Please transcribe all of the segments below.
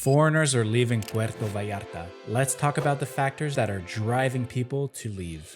Foreigners are leaving Puerto Vallarta. Let's talk about the factors that are driving people to leave.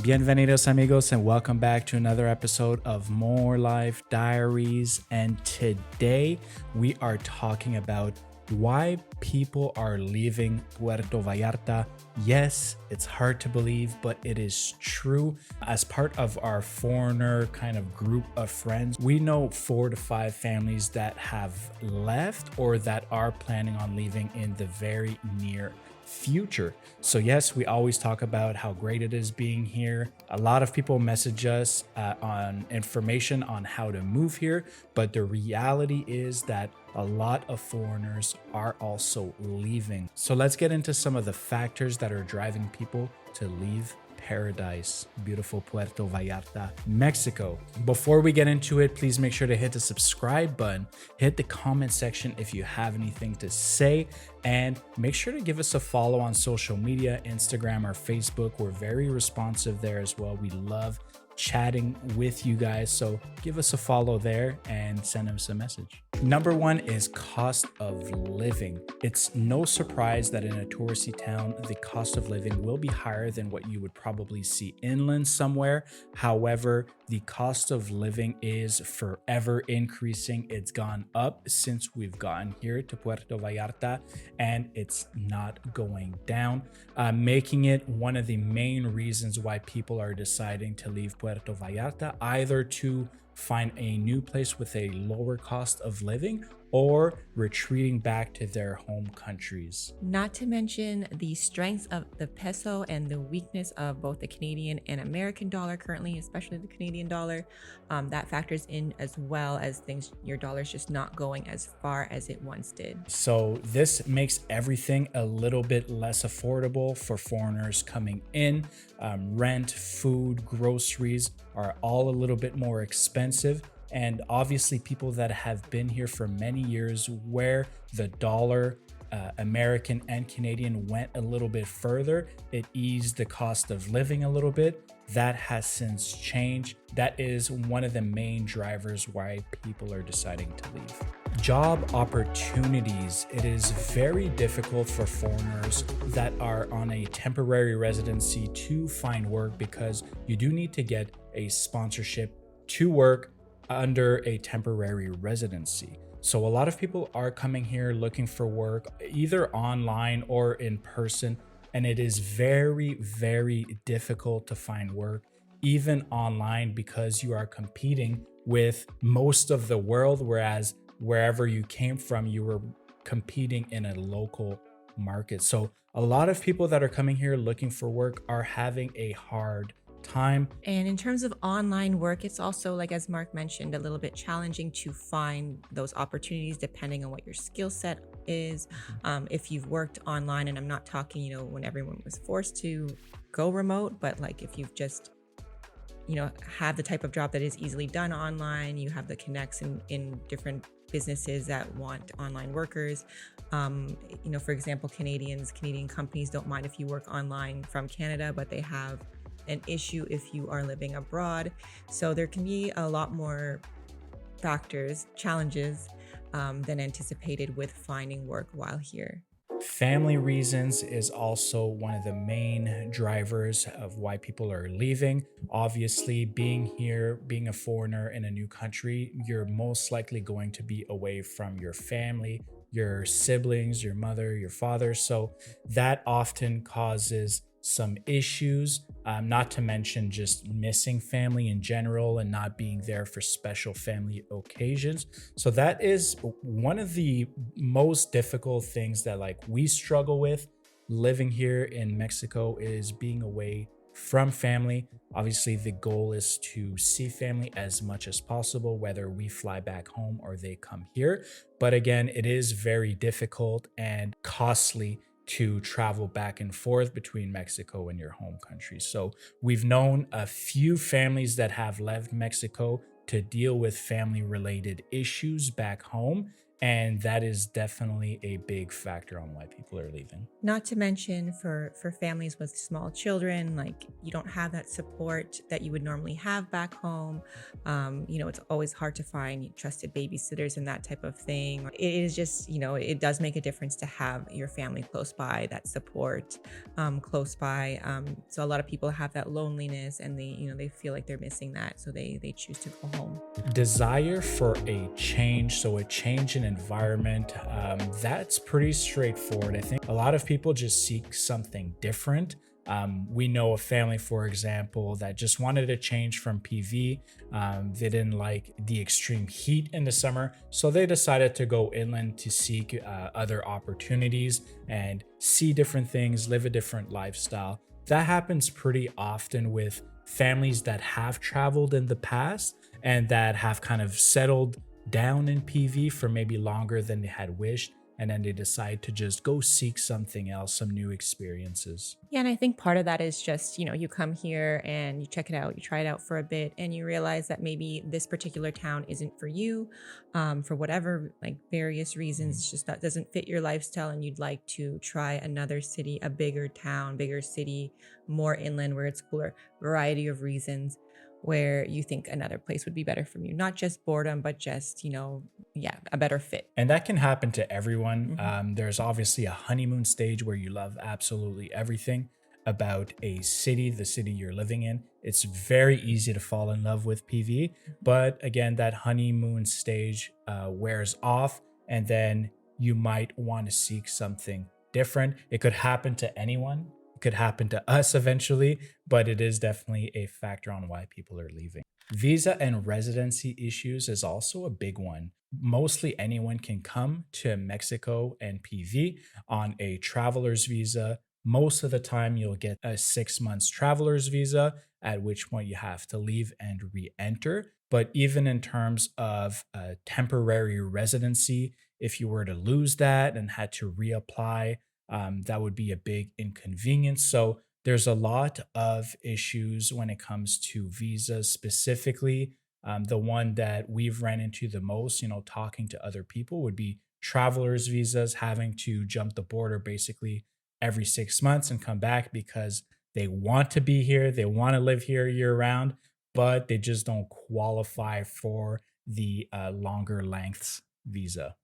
Bienvenidos, amigos, and welcome back to another episode of More Life Diaries. And today we are talking about why people are leaving Puerto Vallarta. Yes, it's hard to believe, but it is true. As part of our foreigner kind of group of friends, we know 4 to 5 families that have left or that are planning on leaving in the very near future. So yes, we always talk about how great it is being here. A lot of people message us on information on how to move here, but the reality is that a lot of foreigners are also leaving. So let's get into some of the factors that are driving people to leave paradise, beautiful Puerto Vallarta, Mexico. Before we get into it, please make sure to hit the subscribe button, hit the comment section if you have anything to say, and make sure to give us a follow on social media, Instagram or Facebook. We're very responsive there as well. We love chatting with you guys, so give us a follow there and send us a message. Number 1 is cost of living. It's no surprise that in a touristy town, the cost of living will be higher than what you would probably see inland somewhere. However, the cost of living is forever increasing. It's gone up since we've gotten here to Puerto Vallarta, and it's not going down, making it one of the main reasons why people are deciding to leave Puerto Vallarta, either to find a new place with a lower cost of living or retreating back to their home countries. Not to mention the strength of the peso and the weakness of both the Canadian and American dollar currently, especially the Canadian dollar. That factors in as well as your dollar's just not going as far as it once did. So this makes everything a little bit less affordable for foreigners coming in. Rent, food, groceries are all a little bit more expensive. And obviously people that have been here for many years where the dollar, American and Canadian, went a little bit further, it eased the cost of living a little bit. That has since changed. That is one of the main drivers why people are deciding to leave. Job opportunities. It is very difficult for foreigners that are on a temporary residency to find work because you do need to get a sponsorship to work under a temporary residency. So a lot of people are coming here looking for work, either online or in person, and it is very, very difficult to find work, even online, because you are competing with most of the world, whereas wherever you came from, you were competing in a local market. So a lot of people that are coming here looking for work are having a hard time. And in terms of online work, it's also, like as Mark mentioned, a little bit challenging to find those opportunities depending on what your skill set is. If you've worked online, and I'm not talking, when everyone was forced to go remote, but like if you've just, have the type of job that is easily done online, you have the connects in different businesses that want online workers. For example, Canadian companies don't mind if you work online from Canada, but they have an issue if you are living abroad. So there can be a lot more challenges than anticipated with finding work while here. Family reasons is also one of the main drivers of why people are leaving. Obviously, being here, being a foreigner in a new country, you're most likely going to be away from your family, your siblings, your mother, your father. So that often causes some issues, not to mention just missing family in general and not being there for special family occasions. So that is one of the most difficult things that we struggle with living here in Mexico, is being away from family. Obviously, the goal is to see family as much as possible, whether we fly back home or they come here. But again, it is very difficult and costly to travel back and forth between Mexico and your home country. So we've known a few families that have left Mexico to deal with family related issues back home. And that is definitely a big factor on why people are leaving. Not to mention for families with small children, like you don't have that support that you would normally have back home. It's always hard to find trusted babysitters and that type of thing. It is just, it does make a difference to have your family close by, that support close by. So a lot of people have that loneliness, and they feel like they're missing that, so they choose to go home. Desire for a change, so a change in environment, that's pretty straightforward. I think a lot of people just seek something different. We know a family, for example, that just wanted a change from PV. They didn't like the extreme heat in the summer, so they decided to go inland to seek other opportunities and see different things, live a different lifestyle. That happens pretty often with families that have traveled in the past and that have kind of settled down in PV for maybe longer than they had wished. And then they decide to just go seek something else, some new experiences. Yeah, and I think part of that is just, you come here and you check it out, you try it out for a bit, and you realize that maybe this particular town isn't for you, for whatever, like various reasons. It's just that doesn't fit your lifestyle, and you'd like to try another city, a bigger town, bigger city, more inland where it's cooler, variety of reasons where you think another place would be better for you. Not just boredom, but just, yeah, a better fit. And that can happen to everyone. Mhm. There's obviously a honeymoon stage where you love absolutely everything about a city, the city you're living in. It's very easy to fall in love with PV. But again, that honeymoon stage wears off, and then you might want to seek something different. It could happen to anyone. It could happen to us eventually, but it is definitely a factor on why people are leaving. Visa and residency issues is also a big one. Mostly anyone can come to Mexico and PV on a traveler's visa. Most of the time, you'll get a 6 months traveler's visa, at which point you have to leave and re enter. But even in terms of a temporary residency, if you were to lose that and had to reapply, that would be a big inconvenience. So there's a lot of issues when it comes to visas specifically. The one that we've ran into the most, talking to other people, would be travelers' visas, having to jump the border basically every 6 months and come back because they want to be here, they want to live here year round, but they just don't qualify for the longer lengths visa.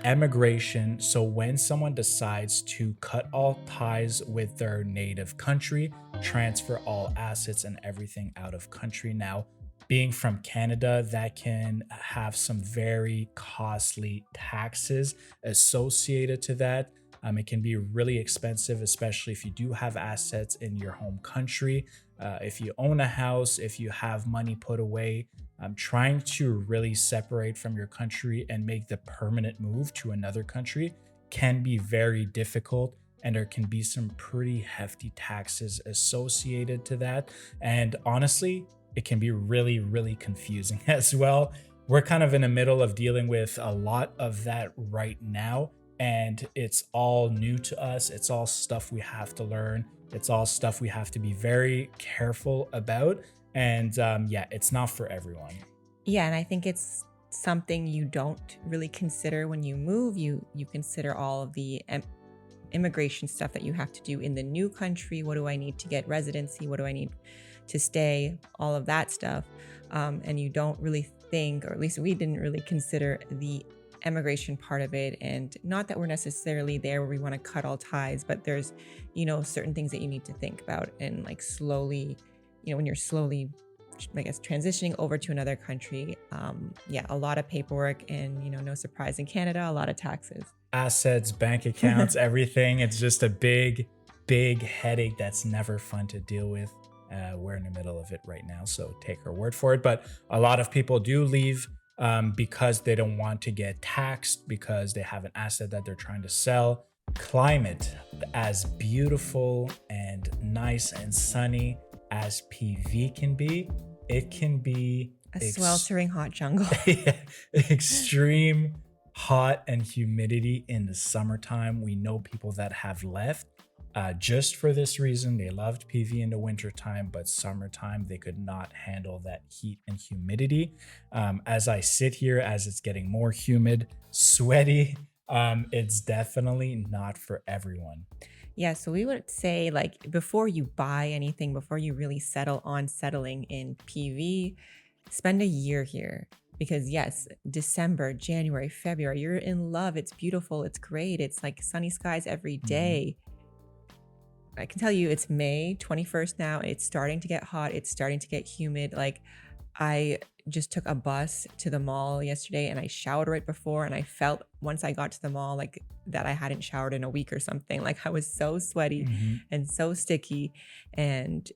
Emigration. So, when someone decides to cut all ties with their native country, transfer all assets and everything out of country. Now, being from Canada, that can have some very costly taxes associated to that. It can be really expensive, especially if you do have assets in your home country. If you own a house, if you have money put away, trying to really separate from your country and make the permanent move to another country can be very difficult. And there can be some pretty hefty taxes associated to that. And honestly, it can be really, really confusing as well. We're kind of in the middle of dealing with a lot of that right now. And it's all new to us. It's all stuff we have to learn. It's all stuff we have to be very careful about. And yeah, it's not for everyone. Yeah, and I think it's something you don't really consider when you move. You consider all of the immigration stuff that you have to do in the new country. What do I need to get residency? What do I need to stay? All of that stuff. And you don't really think, or at least we didn't really consider the immigration part of it. And not that we're necessarily there where we want to cut all ties, but there's, certain things that you need to think about, and like slowly, when you're slowly, I guess, transitioning over to another country. Yeah, a lot of paperwork, and, no surprise in Canada, a lot of taxes. Assets, bank accounts, everything. It's just a big, big headache that's never fun to deal with. We're in the middle of it right now, so take our word for it. But a lot of people do leave because they don't want to get taxed, because they have an asset that they're trying to sell. Climate, as beautiful and nice and sunny as PV can be, it can be A sweltering hot jungle. extreme hot and humidity in the summertime. We know people that have left just for this reason. They loved PV in the wintertime, but summertime, they could not handle that heat and humidity. As I sit here, as it's getting more humid, sweaty, it's definitely not for everyone. Yeah, so we would say like before you buy anything, before you really settle on settling in PV, spend a year here. Because yes, December, January, February, you're in love. It's beautiful. It's great. It's like sunny skies every Mhm. day. I can tell you it's May 21st now. It's starting to get hot. It's starting to get humid. Like I just took a bus to the mall yesterday and I showered right before and I felt once I got to the mall like that I hadn't showered in a week or something. Like I was so sweaty Mhm. and so sticky and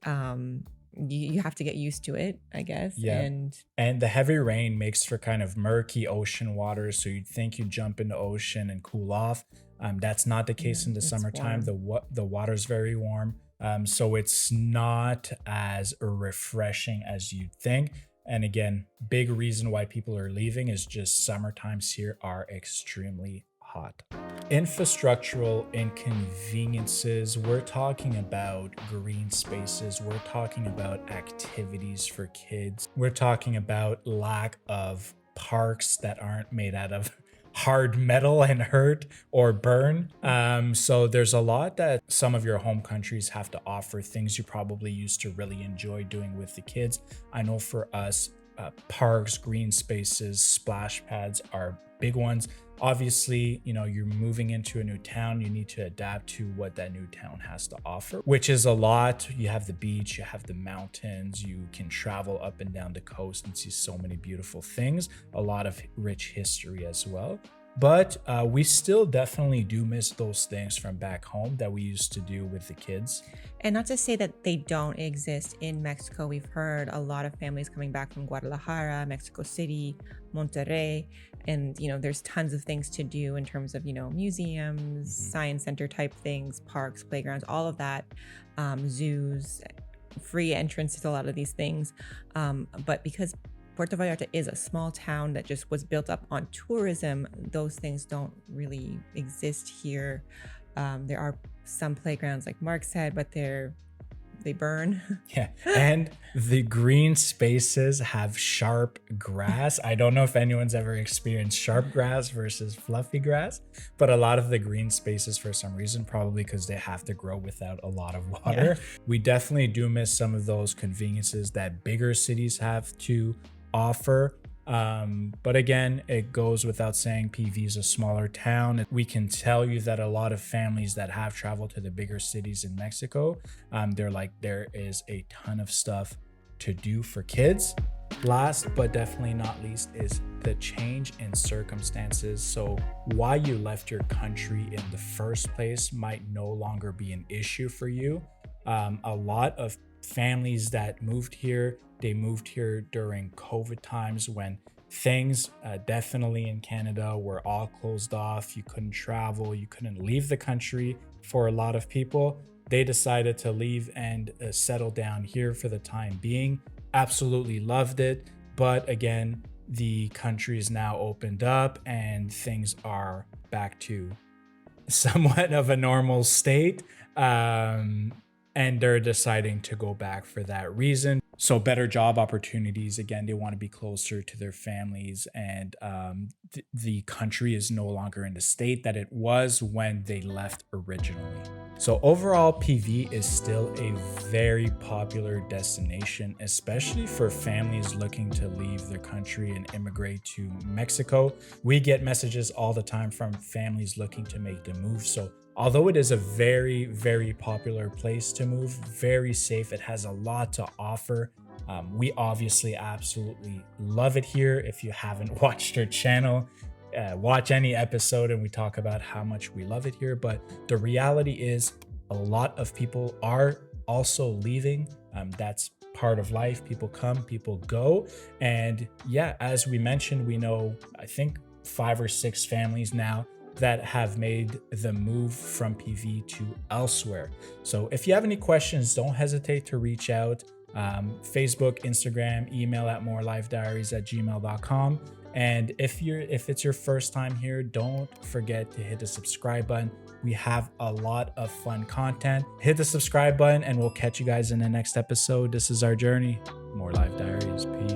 you have to get used to it, I guess. Yeah. And And the heavy rain makes for kind of murky ocean water. So you'd think you'd jump in the ocean and cool off. That's not the yeah, case in the it's summertime. warm. The water's very warm. So it's not as refreshing as you'd think. And again, big reason why people are leaving is just summer times here are extremely hot. Infrastructural inconveniences. We're talking about green spaces. We're talking about activities for kids. We're talking about lack of parks that aren't made out of hard metal and hurt or burn. So there's a lot that some of your home countries have to offer, things you probably used to really enjoy doing with the kids. I know for us, parks, green spaces, splash pads are big ones. Obviously, you're moving into a new town, you need to adapt to what that new town has to offer, which is a lot. You have the beach, you have the mountains, you can travel up and down the coast and see so many beautiful things, a lot of rich history as well. But we still definitely do miss those things from back home that we used to do with the kids. And not to say that they don't exist in Mexico. We've heard a lot of families coming back from Guadalajara, Mexico City, Monterrey, and there's tons of things to do in terms of museums, Mhm. science center type things, parks, playgrounds, all of that, zoos, free entrance to a lot of these things. But because Puerto Vallarta is a small town that just was built up on tourism, those things don't really exist here. There are some playgrounds, like Mark said, but they burn. Yeah. And the green spaces have sharp grass. I don't know if anyone's ever experienced sharp grass versus fluffy grass, but a lot of the green spaces, for some reason, probably because they have to grow without a lot of Yeah. water, we definitely do miss some of those conveniences that bigger cities have to offer. But again, it goes without saying, PV is a smaller town. We can tell you that a lot of families that have traveled to the bigger cities in Mexico, they're like, there is a ton of stuff to do for kids. Last but definitely not least is the change in circumstances. So, why you left your country in the first place might no longer be an issue for you. A lot of families that moved here, they moved here during COVID times when things, definitely in Canada, were all closed off. You couldn't travel, you couldn't leave the country for a lot of people. They decided to leave and settle down here for the time being. Absolutely loved it. But again, the country is now opened up and things are back to somewhat of a normal state. And they're deciding to go back for that reason. So, better job opportunities. Again, they want to be closer to their families, and the country is no longer in the state that it was when they left originally. So, overall, PV is still a very popular destination, especially for families looking to leave their country and immigrate to Mexico. We get messages all the time from families looking to make the move. So, although it is a very, very popular place to move, very safe, it has a lot to offer. We obviously absolutely love it here. If you haven't watched our channel, watch any episode and we talk about how much we love it here. But the reality is, a lot of people are also leaving. That's part of life. People come, people go. And yeah, as we mentioned, we know, I think, 5 or 6 families now that have made the move from PV to elsewhere. So if you have any questions, don't hesitate to reach out. Facebook, Instagram, email at morelifediaries@gmail.com. And if it's your first time here, don't forget to hit the subscribe button. We have a lot of fun content. Hit the subscribe button and we'll catch you guys in the next episode. This is our journey. More Life Diaries. Peace.